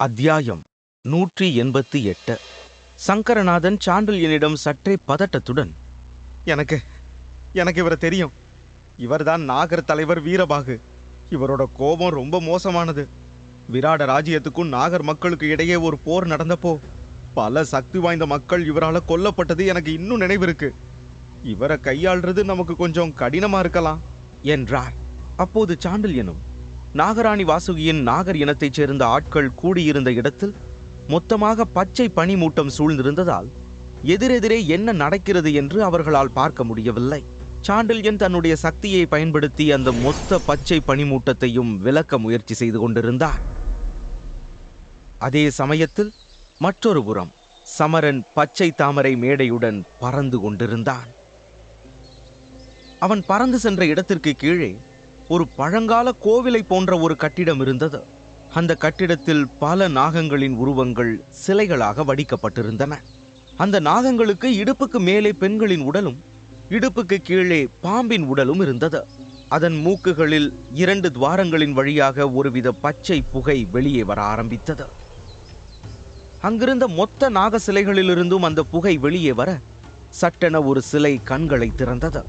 அத்தியாயம் 188. சங்கரநாதன் சாண்டில்யனிடம் சற்றே பதட்டத்துடன், எனக்கு எனக்கு இவரை தெரியும். இவர்தான் நாகர் தலைவர் வீரபாகு. இவரோட கோபம் ரொம்ப மோசமானது. விராட ராஜ்யத்துக்கும் நாகர் மக்களுக்கு இடையே ஒரு போர் நடந்தப்போ பல சக்தி வாய்ந்த மக்கள் இவரால் கொல்லப்பட்டது எனக்கு இன்னும் நினைவிருக்கு. இவரை கையாள்றது நமக்கு கொஞ்சம் கடினமா இருக்கலாம் என்றார். அப்போது சாண்டில்யனும், நாகராணி வாசுகியின் நாகர் இனத்தைச் சேர்ந்த ஆட்கள் கூடியிருந்த இடத்தில் மொத்தமாக பச்சை பனிமூட்டம் சூழ்ந்திருந்ததால் எதிரெதிரே என்ன நடக்கிறது என்று அவர்களால் பார்க்க முடியவில்லை. சாண்டில்யன் தன்னுடைய சக்தியை பயன்படுத்தி அந்த மொத்த பச்சை பனிமூட்டத்தையும் விலக்க முயற்சி செய்து கொண்டிருந்தார். அதே சமயத்தில் மற்றொரு புறம் சமரன் பச்சை தாமரை மேடையுடன் பறந்து கொண்டிருந்தான். அவன் பறந்து சென்ற இடத்திற்கு கீழே ஒரு பழங்கால கோவிலை போன்ற ஒரு கட்டிடம் இருந்தது. அந்த கட்டிடத்தில் பல நாகங்களின் உருவங்கள் சிலைகளாக வடிக்கப்பட்டிருந்தன. அந்த நாகங்களுக்கு இடுப்புக்கு மேலே பெண்களின் உடலும் இடுப்புக்கு கீழே பாம்பின் உடலும் இருந்தது. அதன் மூக்குகளில் 2 துவாரங்களின் வழியாக ஒருவித பச்சை புகை வெளியே வர ஆரம்பித்தது. அங்கிருந்த மொத்த நாக சிலைகளிலிருந்தும் அந்த புகை வெளியே வர சட்டென ஒரு சிலை கண்களை திறந்தது.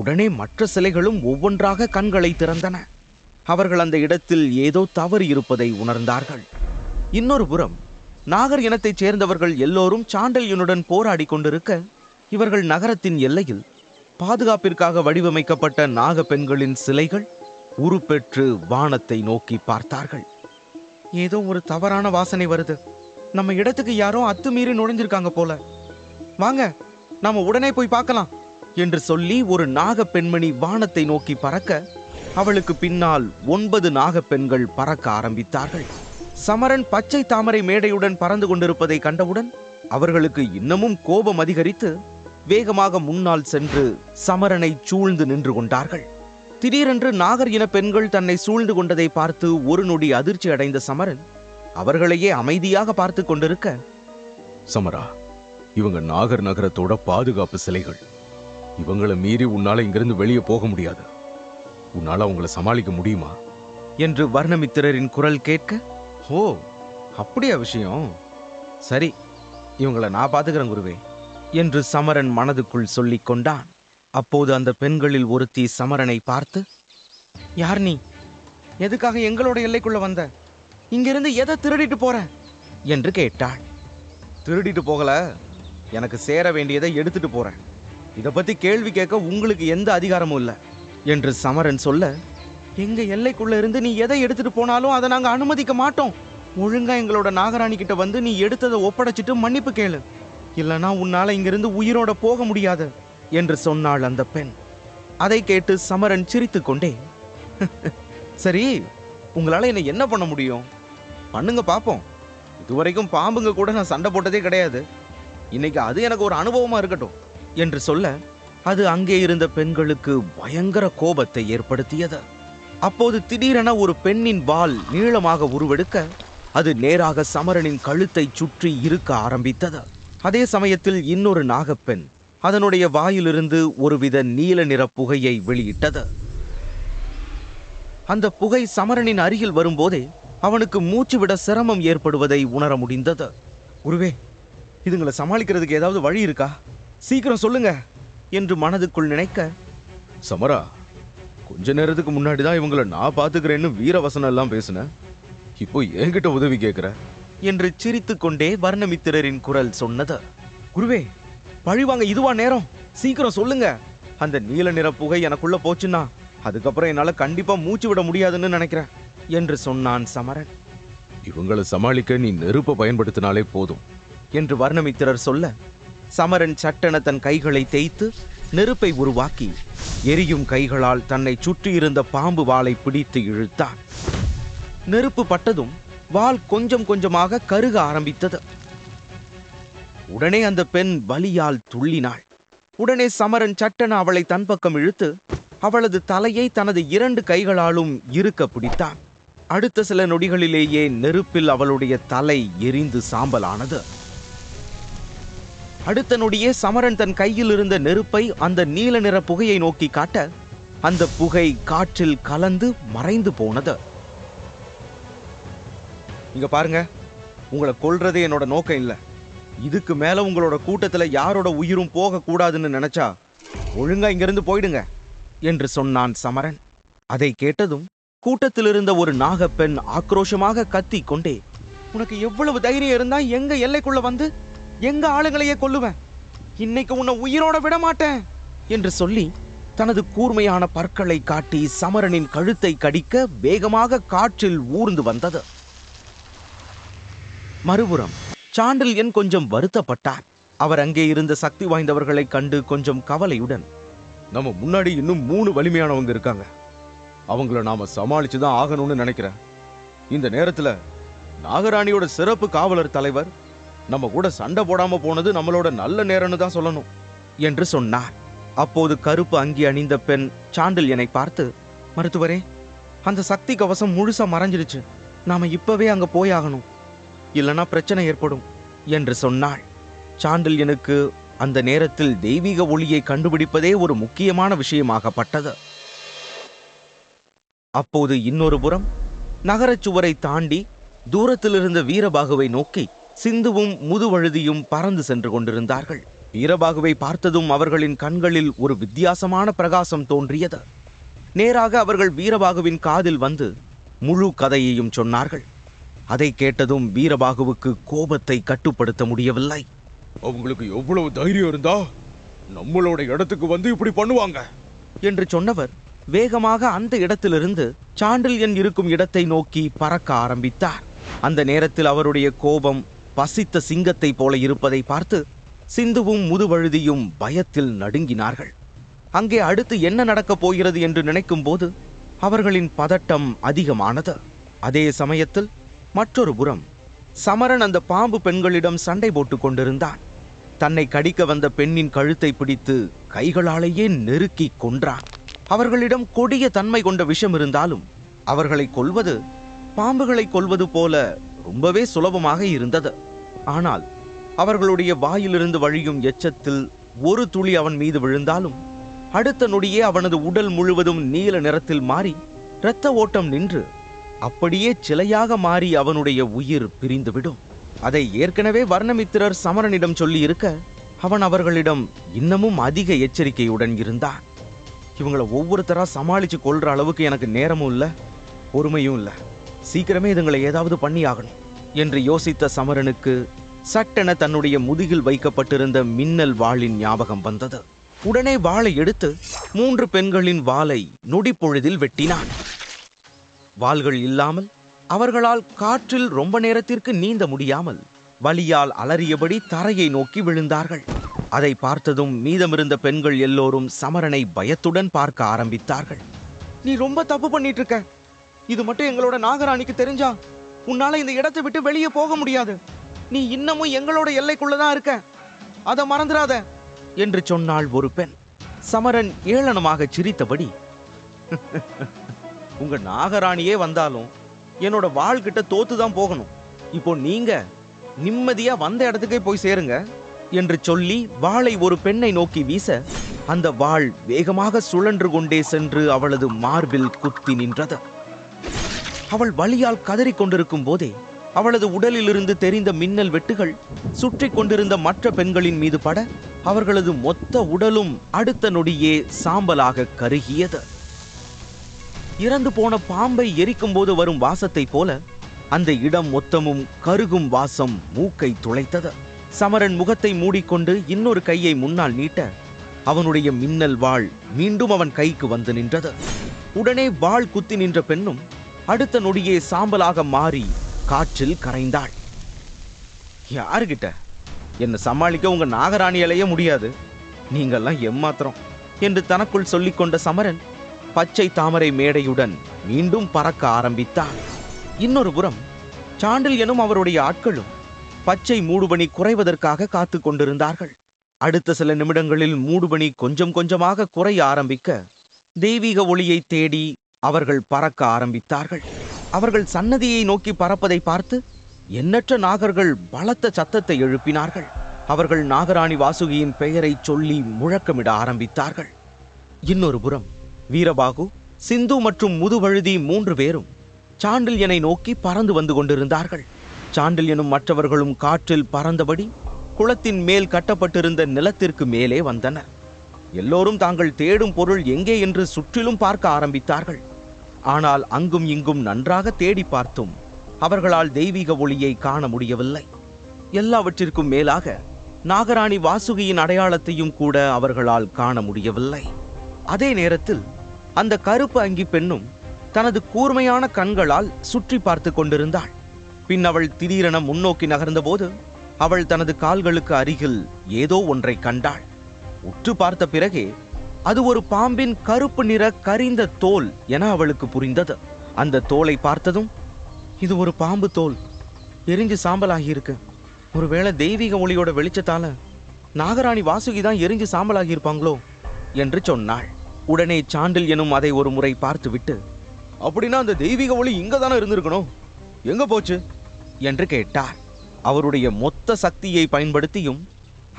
உடனே மற்ற சிலைகளும் ஒவ்வொன்றாக கண்களை திறந்தன. அவர்கள் அந்த இடத்தில் ஏதோ தவறு இருப்பதை உணர்ந்தார்கள். இன்னொரு புறம் நாகர் இனத்தைச் சேர்ந்தவர்கள் எல்லோரும் சாண்டில்யனுடன் போராடி கொண்டிருக்க, இவர்கள் நகரத்தின் எல்லையில் பாதுகாப்பிற்காக வடிவமைக்கப்பட்ட நாக பெண்களின் சிலைகள் உருப்பெற்று வானத்தை நோக்கி பார்த்தார்கள். ஏதோ ஒரு தவறான வாசனை வருது. நம்ம இடத்துக்கு யாரோ அத்துமீறி நுழைஞ்சிருக்காங்க போல. வாங்க, நாம உடனே போய் பார்க்கலாம் என்று சொல்லி ஒரு நாக பெண்மணி வானத்தை நோக்கி பறக்க, அவளுக்கு பின்னால் 9 நாக பெண்கள் பறக்க ஆரம்பித்தார்கள். சமரன் பச்சை தாமரை மேடையுடன் பறந்து கொண்டிருப்பதை கண்டவுடன் அவர்களுக்கு இன்னமும் கோபம் அதிகரித்து வேகமாக முன்னால் சென்று சமரனை சூழ்ந்து நின்று கொண்டார்கள். திடீரென்று நாகர் இன பெண்கள் தன்னை சூழ்ந்து கொண்டதை பார்த்து ஒரு நொடி அதிர்ச்சி அடைந்த சமரன் அவர்களையே அமைதியாக பார்த்து கொண்டிருக்க, சமரா, இவங்க நாகர் நகரத்தோட பாதுகாப்பு சிலைகள். இவங்களை மீறி உன்னால இங்கிருந்து வெளியே போக முடியாது. உன்னால அவங்கள சமாளிக்க முடியுமா என்று வர்ணமித்திரரின் குரல் கேட்க, ஓ அப்படியா விஷயம், சரி, இவங்களை நான் பாத்துக்கிறேன் குருவே என்று சமரன் மனதுக்குள் சொல்லிக் கொண்டான். அப்போது அந்த பெண்களில் ஒருத்தி சமரனை பார்த்து, யார் நீ? எதுக்காக எங்களோட எல்லைக்குள்ள வந்த? இங்கிருந்து எதை திருடிட்டு போற என்று கேட்டாள். திருடிட்டு போகல, எனக்கு சேர வேண்டியதை எடுத்துட்டு போறேன். இதை பத்தி கேள்வி கேட்க உங்களுக்கு எந்த அதிகாரமும் இல்லை என்று சமரன் சொல்ல, எங்க எல்லைக்குள்ள இருந்து நீ எதை எடுத்துட்டு போனாலும் அதை நாங்க அனுமதிக்க மாட்டோம். ஒழுங்கா எங்களோட நாகராணி கிட்ட வந்து நீ எடுத்ததை ஒப்படைச்சிட்டு மன்னிப்பு கேளு, இல்லைன்னா உன்னால இங்கிருந்து உயிரோட போக முடியாது என்று சொன்னாள் அந்த பெண். அதை கேட்டு சமரன் சிரித்து கொண்டே, சரி, உங்களால என்ன என்ன பண்ண முடியும்? பண்ணுங்க பாப்போம். இதுவரைக்கும் பாம்புங்க கூட நான் சண்டை போட்டதே கிடையாது. இன்னைக்கு அது எனக்கு ஒரு அனுபவமா இருக்கட்டும் என்று சொல்ல, அது அங்கே இருந்த பெண்களுக்கு பயங்கர கோபத்தை ஏற்படுத்தியது. அப்போது திடீரென ஒரு பெண்ணின் வால் நீளமாக உருவெடுக்க, அது நேராக சமரனின் கழுத்தை சுற்றி இருக்க ஆரம்பித்தது. அதே சமயத்தில் இன்னொரு நாகப்பெண் அதனுடைய வாயிலிருந்து ஒருவித நீல நிற புகையை வெளியிட்டது. அந்த புகை சமரனின் அருகில் வரும்போதே அவனுக்கு மூச்சு விட சிரமம் ஏற்படுவதை உணர முடிந்தது. குருவே, இதுங்களை சமாளிக்கிறதுக்கு ஏதாவது வழி இருக்கா? சீக்கிரம் சொல்லுங்க என்று மனதுக்குள் நினைக்க, சமரா, கொஞ்ச நேரத்துக்கு முன்னாடி தான் இவங்களை நான் பாத்துக்கிறேன்னு வீரவசனம் எல்லாம் பேசுன. இப்போ என்கிட்ட உதவி கேட்கிற என்று சிரித்து கொண்டே வர்ணமித்திரரின் குரல் சொன்னது. குருவே, பழிவாங்க இதுவா நேரம்? சீக்கிரம் சொல்லுங்க. அந்த நீல நிற புகை எனக்குள்ள போச்சுன்னா அதுக்கப்புறம் என்னால கண்டிப்பா மூச்சு விட முடியாதுன்னு நினைக்கிறேன் என்று சொன்னான் சமரன். இவங்களை சமாளிக்க நீ நெருப்பை பயன்படுத்தினாலே போதும் என்று வர்ணமித்திரர் சொல்ல, சமரன் சட்டென தன் கைகளை தேய்த்து நெருப்பை உருவாக்கி எரியும் கைகளால் தன்னை சுற்றியிருந்த பாம்பு வாளை பிடித்து இழுத்தான். நெருப்பு பட்டதும் வாள் கொஞ்சம் கொஞ்சமாக கருக ஆரம்பித்தது. உடனே அந்த பெண் வலியால் துள்ளினாள். உடனே சமரன் சட்டென அவளை தன் பக்கம் இழுத்து அவளது தலையை தனது 2 கைகளாலும் இருக்க பிடித்தான். அடுத்த சில நொடிகளிலேயே நெருப்பில் அவளுடைய தலை எரிந்து சாம்பலானது. அடுத்த நொடியே சமரன் தன் கையில் இருந்த நெருப்பை அந்த நீல நிற புகையை நோக்கி காட்ட, அந்த புகை காற்றில் கலந்து மறைந்து போனது. இங்க பாருங்க, உங்களை கொல்றதே என்னோட நோக்கம் இல்ல. இதுக்கு மேல உங்களோட கூட்டத்துல யாரோட உயிரும் போக கூடாதுன்னு நினைச்சா ஒழுங்கா இங்கிருந்து போயிடுங்க என்று சொன்னான் சமரன். அதை கேட்டதும் கூட்டத்தில் இருந்த ஒரு நாகப்பெண் ஆக்ரோஷமாக கத்திக் கொண்டே, உனக்கு எவ்வளவு தைரியம் இருந்தா எங்க எல்லைக்குள்ள வந்து எங்க ஆளுங்களையே கொல்லுவேன், இன்னைக்கு உன்னை உயிரோட விட மாட்டேன் என்று சொல்லி தனது கூர்மையான பற்களை காட்டி சமரனின் கழுத்தை கடிக்க வேகமாக காற்றில் ஊர்ந்து வந்தது. மறுபுறம் சாண்டில்யன் கொஞ்சம் வருத்தப்பட்டார். அவர் அங்கே இருந்த சக்தி வாய்ந்தவர்களை கண்டு கொஞ்சம் கவலையுடன், நம்ம முன்னாடி இன்னும் 3 வலிமையானவங்க இருக்காங்க. அவங்கள நாம சமாளிச்சுதான் ஆகணும்னு நினைக்கிறேன். இந்த நேரத்துல நாகராணியோட சிறப்பு காவலர் தலைவர் நம்ம கூட சண்டை போடாம போனது நம்மளோட நல்ல நேரம்னு தான் சொல்லணும் என்று சொன்னார். அப்போது கருப்பு அங்கி அணிந்த பெண் சாண்டில்யனை பார்த்து, மருத்துவரே, அந்த சக்தி கவசம் முழுசா மறைஞ்சிடுச்சு, நாம இப்பவே அங்க போயாகணும், இல்லனா பிரச்சனை ஏற்படும் என்று சொன்னாள். சாண்டில்யனுக்கு அந்த நேரத்தில் தெய்வீக ஒளியை கண்டுபிடிப்பதே ஒரு முக்கியமான விஷயமாகப்பட்டது. அப்போது இன்னொரு புறம் நகரச் சுவரை தாண்டி தூரத்தில் இருந்த வீரபாகுவை நோக்கி சிந்துவும் முதுவழுதியும் பறந்து சென்று கொண்டிருந்தார்கள். வீரபாகுவை பார்த்ததும் அவர்களின் கண்களில் ஒரு வித்தியாசமான பிரகாசம் தோன்றியது. நேராக அவர்கள் வீரபாகுவின் காதில் வந்து முழு கதையையும் சொன்னார்கள். அதை கேட்டதும் வீரபாகுவுக்கு கோபத்தை கட்டுப்படுத்த முடியவில்லை. அவங்களுக்கு எவ்வளவு தைரியம் இருந்தா நம்மளோட இடத்துக்கு வந்து இப்படி பண்ணுவாங்க என்று சொன்னவர் வேகமாக அந்த இடத்திலிருந்து சாண்டில்யன் இருக்கும் இடத்தை நோக்கி பறக்க ஆரம்பித்தார். அந்த நேரத்தில் அவருடைய கோபம் பசித்த சிங்கத்தை போல இருப்பதை பார்த்து சிந்துவும் முதுவழுதியும் பயத்தில் நடுங்கினார்கள். அங்கே அடுத்து என்ன நடக்கப் போகிறது என்று நினைக்கும் போது அவர்களின் பதட்டம் அதிகமானது. அதே சமயத்தில் மற்றொரு புறம் சமரன் அந்த பாம்பு பெண்களிடம் சண்டை போட்டுக் கொண்டிருந்தான். தன்னை கடிக்க வந்த பெண்ணின் கழுத்தை பிடித்து கைகளாலேயே நெருக்கி கொன்றான். அவர்களிடம் கொடிய தன்மை கொண்ட விஷம் இருந்தாலும் அவர்களை கொல்வது பாம்புகளை கொல்வது போல ரொம்பவே சுலபமாக இருந்தது. ஆனால் அவர்களுடைய வாயிலிருந்து வழியும் எச்சத்தில் ஒரு துளி அவன் மீது விழுந்தாலும் அடுத்த நொடியே அவனது உடல் முழுவதும் நீல நிறத்தில் மாறி இரத்த ஓட்டம் நின்று அப்படியே சிலையாக மாறி அவனுடைய உயிர் பிரிந்துவிடும். அதை ஏற்கனவே வர்ணமித்திரர் சமரனிடம் சொல்லி இருக்க அவன் அவர்களிடம் இன்னமும் அதிக எச்சரிக்கையுடன் இருந்தான். இவங்களை ஒவ்வொருத்தரா சமாளிச்சு கொள்ற அளவுக்கு எனக்கு நேரமும் இல்ல, பொறுமையும் இல்ல, சீக்கிரமே இதுங்களை ஏதாவது பண்ணி ஆகணும் என்று யோசித்த சமரனுக்கு சட்டென தன்னுடைய முதுகில் வைக்கப்பட்டிருந்த மின்னல் வாளின் ஞாபகம் வந்தது. உடனே வாளை எடுத்து 3 பெண்களின் வாளை நொடிப்பொழுதில் வெட்டினான். வாள்கள் இல்லாமல் அவர்களால் காற்றில் ரொம்ப நேரத்திற்கு நீந்த முடியாமல் வலியால் அலறியபடி தரையை நோக்கி விழுந்தார்கள். அதை பார்த்ததும் மீதமிருந்த பெண்கள் எல்லோரும் சமரனை பயத்துடன் பார்க்க ஆரம்பித்தார்கள். நீ ரொம்ப தப்பு பண்ணிட்டு இருக்க, இது மட்டும் எங்களோட நாகராணிக்கு தெரிஞ்சா உன்னால இந்த இடத்தை விட்டு வெளியே போக முடியாது, நீ இன்னமும் எங்களோட எல்லைக்குள்ளதான் இருக்க, அதை மறந்துடாத என்று சொன்னாள் ஒரு பெண். சமரன் ஏளனமாக சிரித்தபடி, உங்க நாகராணியே வந்தாலும் என்னோட வாள் கிட்ட தோத்துதான் போகணும், இப்போ நீங்க நிம்மதியா வந்த இடத்துக்கே போய் சேருங்க என்று சொல்லி வாளை ஒரு பெண்ணை நோக்கி வீச அந்த வாள் வேகமாக சுழன்று கொண்டே சென்று அவளது மார்பில் குத்தி நின்றது. அவள் வலியால் கதறிக் கொண்டிருக்கும் போதே அவளது உடலிலிருந்து தெரிந்த மின்னல் வெட்டுகள் சுற்றி கொண்டிருந்த மற்ற பெண்களின் மீது பட அவர்களது மொத்த உடலும் அடுத்த நொடியே சாம்பலாக கருகியது. இறந்து போன பாம்பை எரிக்கும் போது வரும் வாசத்தை போல அந்த இடம் மொத்தமும் கருகும் வாசம் மூக்கை துளைத்தது. சமரன் முகத்தை மூடிக்கொண்டு இன்னொரு கையை முன்னால் நீட்ட அவனுடைய மின்னல் வாள் மீண்டும் அவன் கைக்கு வந்து நின்றது. உடனே வாள் குத்தி நின்ற பெண்ணும் அடுத்த நொடியே சாம்பலாக மாறி காற்றில் கரைந்தாள். யாருகிட்ட என்ன சமாளிக்க உங்க நாகராணியாலேயே முடியாது, நீங்கெல்லாம் எம்மாத்திரம் என்று தனக்குள் சொல்லிக்கொண்ட சமரன் பச்சை தாமரை மேடையுடன் மீண்டும் பறக்க ஆரம்பித்தான். இன்னொரு புறம் சாண்டில்யனும் அவருடைய ஆட்களும் பச்சை மூடுபனி குறைவதற்காக காத்து கொண்டிருந்தார்கள். அடுத்த சில நிமிடங்களில் மூடுபனி கொஞ்சம் கொஞ்சமாக குறைய ஆரம்பிக்க தெய்வீக ஒளியை தேடி அவர்கள் பறக்க ஆரம்பித்தார்கள். அவர்கள் சன்னதியை நோக்கி பறப்பதை பார்த்து எண்ணற்ற நாகர்கள் பலத்த சத்தத்தை எழுப்பினார்கள். அவர்கள் நாகராணி வாசுகியின் பெயரை சொல்லி முழக்கமிட ஆரம்பித்தார்கள். இன்னொரு புறம் வீரபாகு, சிந்து மற்றும் முதுவழுதி 3 பேரும் சாண்டில்யனை நோக்கி பறந்து வந்து கொண்டிருந்தார்கள். சாண்டில்யனும் மற்றவர்களும் காற்றில் பறந்தபடி குளத்தின் மேல் கட்டப்பட்டிருந்த நிலத்திற்கு மேலே வந்தனர். எல்லோரும் தாங்கள் தேடும் பொருள் எங்கே என்று சுற்றிலும் பார்க்க ஆரம்பித்தார்கள். ஆனால் அங்கும் இங்கும் நன்றாக தேடி பார்த்தும் அவர்களால் தெய்வீக ஒளியை காண முடியவில்லை. எல்லாவற்றிற்கும் மேலாக நாகராணி வாசுகியின் அடையாளத்தையும் கூட அவர்களால் காண முடியவில்லை. அதே நேரத்தில் அந்த கருப்பு அங்கி பெண்ணும் தனது கூர்மையான கண்களால் சுற்றி பார்த்து கொண்டிருந்தாள். பின் அவள் திடீரென முன்னோக்கி நகர்ந்தபோது அவள் தனது கால்களுக்கு அருகில் ஏதோ ஒன்றை கண்டாள். உற்று பார்த்த பிறகே அது ஒரு பாம்பின் கருப்பு நிற கரிந்த தோல் என அவளுக்கு புரிந்தது. அந்த தோலை பார்த்ததும், இது ஒரு பாம்பு தோல், எரிஞ்சு சாம்பலாகியிருக்கு. ஒருவேளை தெய்வீக ஒளியோட வெளிச்சத்தால நாகராணி வாசுகி தான் எரிஞ்சு சாம்பலாகி இருப்பாங்களோ என்று சொன்னாள். உடனே சாண்டில்யனும் அதை ஒரு முறை பார்த்துவிட்டு, அப்படின்னா அந்த தெய்வீக ஒளி இங்க தானே இருந்திருக்கணும், எங்க போச்சு என்று கேட்டார். அவருடைய மொத்த சக்தியை பயன்படுத்தியும்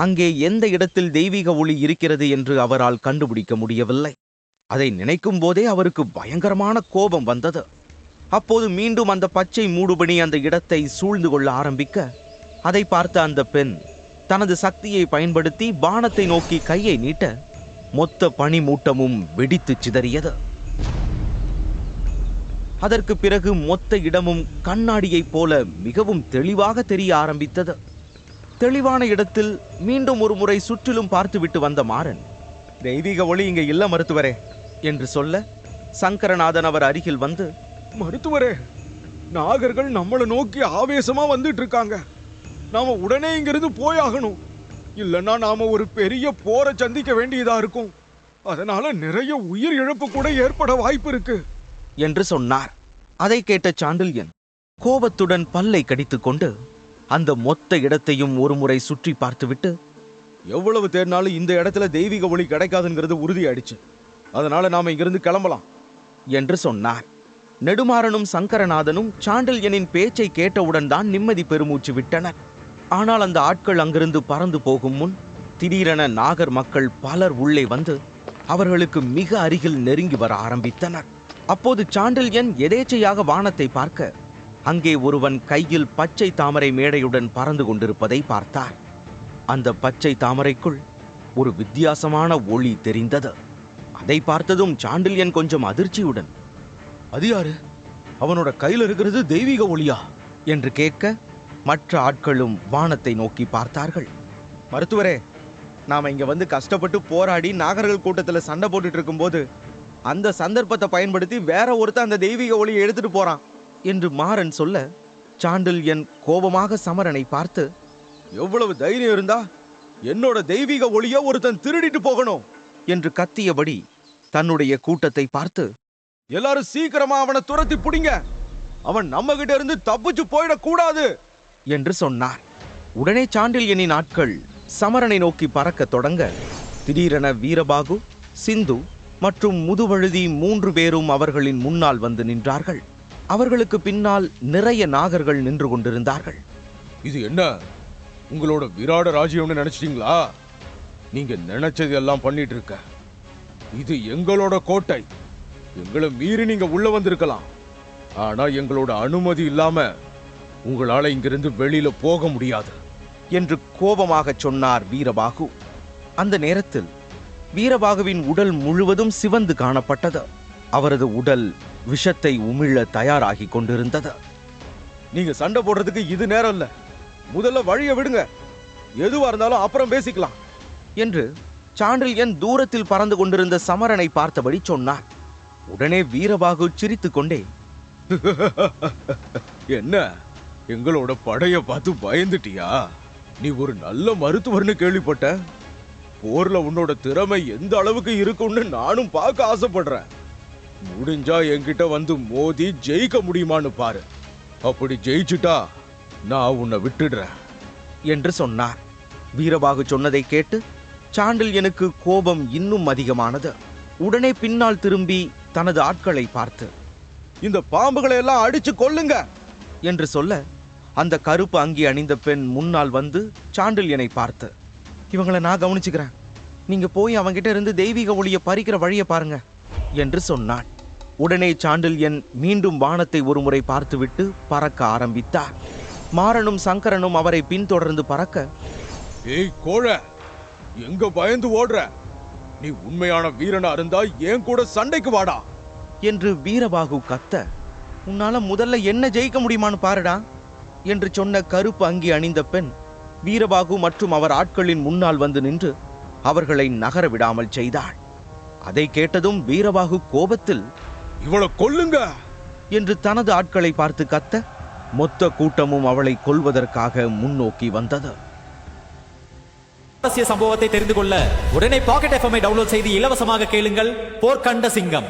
அங்கே எந்த இடத்தில் தெய்வீக ஒளி இருக்கிறது என்று அவரால் கண்டுபிடிக்க முடியவில்லை. அதை நினைக்கும் போதே அவருக்கு பயங்கரமான கோபம் வந்தது. அப்போது மீண்டும் அந்த பச்சை மூடுபனி அந்த இடத்தை சூழ்ந்து கொள்ள ஆரம்பிக்க, அதை பார்த்த அந்த பெண் தனது சக்தியை பயன்படுத்தி பானத்தை நோக்கி கையை நீட்ட மொத்த பனி மூட்டமும் வெடித்து சிதறியது. அதற்கு பிறகு மொத்த இடமும் கண்ணாடியைப் போல மிகவும் தெளிவாக தெரிய ஆரம்பித்தது. தெளிவான இடத்தில் மீண்டும் ஒரு முறை சுற்றிலும் பார்த்துவிட்டு வந்த மாறன், தெய்வீக ஒளி இங்க இல்ல மருத்துவரே என்று சொல்ல, சங்கரநாதன் அவர் அருகில் வந்து, மருத்துவரே, நாகர்கள் நம்மளை நோக்கி ஆவேசமா வந்துட்டு இருக்காங்க. நாம உடனே இங்கிருந்து போயாகணும். இல்லைன்னா நாம ஒரு பெரிய போரை சந்திக்க வேண்டியதா இருக்கும். அதனால நிறைய உயிர் இழப்பு கூட ஏற்பட வாய்ப்பு இருக்கு என்று சொன்னார். அதை கேட்ட சாண்டில்யன் கோபத்துடன் பல்லை கடித்துக் கொண்டு அந்த மொத்த இடத்தையும் ஒரு முறை சுற்றி பார்த்துவிட்டு, எவ்வளவு தேடினாலும் இந்த இடத்துல தெய்வீக ஒளி கிடைக்காதுங்கிறது உறுதியாயிடுச்சு. அதனால நாம இங்கிருந்து கிளம்பலாம் என்று சொன்னார். நெடுமாறனும் சங்கரநாதனும் சாண்டில்யனின் பேச்சை கேட்டவுடன் தான் நிம்மதி பெருமூச்சு விட்டனர். ஆனால் அந்த ஆட்கள் அங்கிருந்து பறந்து போகும் முன் திடீரென நாகர் மக்கள் பலர் உள்ளே வந்து அவர்களுக்கு மிக அருகில் நெருங்கி வர ஆரம்பித்தனர். அப்போது சாண்டில்யன் எதேச்சையாக வானத்தை பார்க்க, அங்கே ஒருவன் கையில் பச்சை தாமரை மேடையுடன் பறந்து கொண்டிருப்பதை பார்த்தார். அந்த பச்சை தாமரைக்குள் ஒரு வித்தியாசமான ஒளி தெரிந்தது. அதை பார்த்ததும் சாண்டில்யன் கொஞ்சம் அதிர்ச்சியுடன், அது யாரு? அவனோட கையில் இருக்கிறது தெய்வீக ஒளியா என்று கேட்க, மற்ற ஆட்களும் வானத்தை நோக்கி பார்த்தார்கள். மருத்துவரே, நாம இங்க வந்து கஷ்டப்பட்டு போராடி நாகர்கள் கூட்டத்துல சண்டை போட்டுட்டு இருக்கும்போது அந்த சந்தர்ப்பத்தை பயன்படுத்தி வேற ஒருத்தன் அந்த தெய்வீக ஒளியை எடுத்துட்டு போறான் என்று மாறன் சொல்ல, சாண்டில்யன் கோபமாக சமரனை பார்த்து, எவ்வளவு தைரியம் இருந்தா என்னோட தெய்வீக ஒளிய ஒருத்தன் திருடிட்டு போகணும் என்று கத்தியபடி தன்னுடைய கூட்டத்தை பார்த்து, எல்லாரும் சீக்கிரமா அவனை துரத்தி புடிங்க, அவன் நம்ம கிட்ட இருந்து தப்பிச்சு போயிடக்கூடாது என்று சொன்னார். உடனே சாண்டில்யனின் ஆட்கள் சமரனை நோக்கி பறக்க தொடங்க, திடீரென வீரபாகு, சிந்து மற்றும் முதுவழுதி 3 பேரும் அவர்களின் முன்னால் வந்து நின்றார்கள். அவர்களுக்கு பின்னால் நிறைய நாகர்கள் நின்று கொண்டிருந்தார்கள். இது என்ன, உங்களோட விராட ராஜ்யம்னு நினைச்சிட்டீங்களா? நீங்க நினைச்சது எல்லாம் பண்ணிட்டு இருக்க. இது எங்களோட கோட்டை. எங்களை மீறி நீங்க உள்ள வந்திருக்கலாம். ஆனா எங்களோட அனுமதி இல்லாம உங்களால இங்கிருந்து வெளியில போக முடியாது என்று கோபமாக சொன்னார் வீரபாகு. அந்த நேரத்தில் வீரபாகுவின் உடல் முழுவதும் சிவந்து காணப்பட்டது. அவரது உடல் விஷத்தை உமிழ தயாராகி கொண்டிருந்தது. நீங்க சண்டை போடுறதுக்கு இது நேரம் இல்ல. முதல்ல வழியை விடுங்க. எதுவா இருந்தாலும் அப்புறம் பேசிக்கலாம் என்று சாண்டில்யன் தூரத்தில் பறந்து கொண்டிருந்த சமரனை பார்த்தபடி சொன்னார். உடனே வீரபாகு சிரித்துக் கொண்டே, என்ன, எங்களோட படைய பார்த்து பயந்துட்டியா? நீ ஒரு நல்ல மருத்துவர்னு கேள்விப்பட்ட. போர்ல உன்னோட திறமை எந்த அளவுக்கு இருக்கும்னு நானும் பார்க்க ஆசைப்படுறேன். முடிஞ்சா என்கிட்ட வந்து மோதி ஜெயிக்க முடியுமான்னு பாரு. அப்படி ஜெயிச்சுட்டா நான் உன்னை விட்டுடுறேன் என்று சொன்னார். வீரபாகு சொன்னதை கேட்டு சாண்டில்யனுக்கு கோபம் இன்னும் அதிகமானது. உடனே பின்னால் திரும்பி தனது ஆட்களை பார்த்து, இந்த பாம்புகளை எல்லாம் அடிச்சு கொல்லுங்க என்று சொல்ல, அந்த கருப்பு அங்கி அணிந்த பெண் முன்னால் வந்து சாண்டில்யனை பார்த்து, இவங்களை நான் கவனிச்சுக்கிறேன், நீங்க போய் அவங்கிட்ட இருந்து தெய்வீக ஒளியை பறிக்கிற வழியை பாருங்க என்று சொன்னான். உடனே சாண்டில்யன் மீண்டும் வானத்தை ஒருமுறை பார்த்துவிட்டு பறக்க ஆரம்பித்தார். மாறனும் சங்கரனும் அவரை பின்தொடர்ந்து பறக்க, ஏய் கோழ, எங்க பயந்து ஓடுற? நீ உண்மையான வீரனா இருந்தா ஏன் கூட சண்டைக்கு வாடா என்று வீரபாகு கத்த, உன்னால முதல்ல என்ன ஜெயிக்க முடியுமான்னு பாருடா என்று சொன்ன கருப்பு அங்கி அணிந்த பெண் வீரபாகு மற்றும் அவர் ஆட்களின் முன்னால் வந்து நின்று அவர்களை நகர விடாமல் செய்தாள். அதை கேட்டதும் வீரபாகு கோபத்தில், இவளை கொல்லுங்க என்று தனது ஆட்களை பார்த்து கத்த, மொத்த கூட்டமும் அவளை கொல்வதற்காக முன்னோக்கி வந்தது. சம்பவத்தை தெரிந்து கொள்ள உடனே பாக்கெட் FM-ஐ டவுன்லோட் செய்து இலவசமாக கேளுங்கள். போர்க்கண்ட சிங்கம்.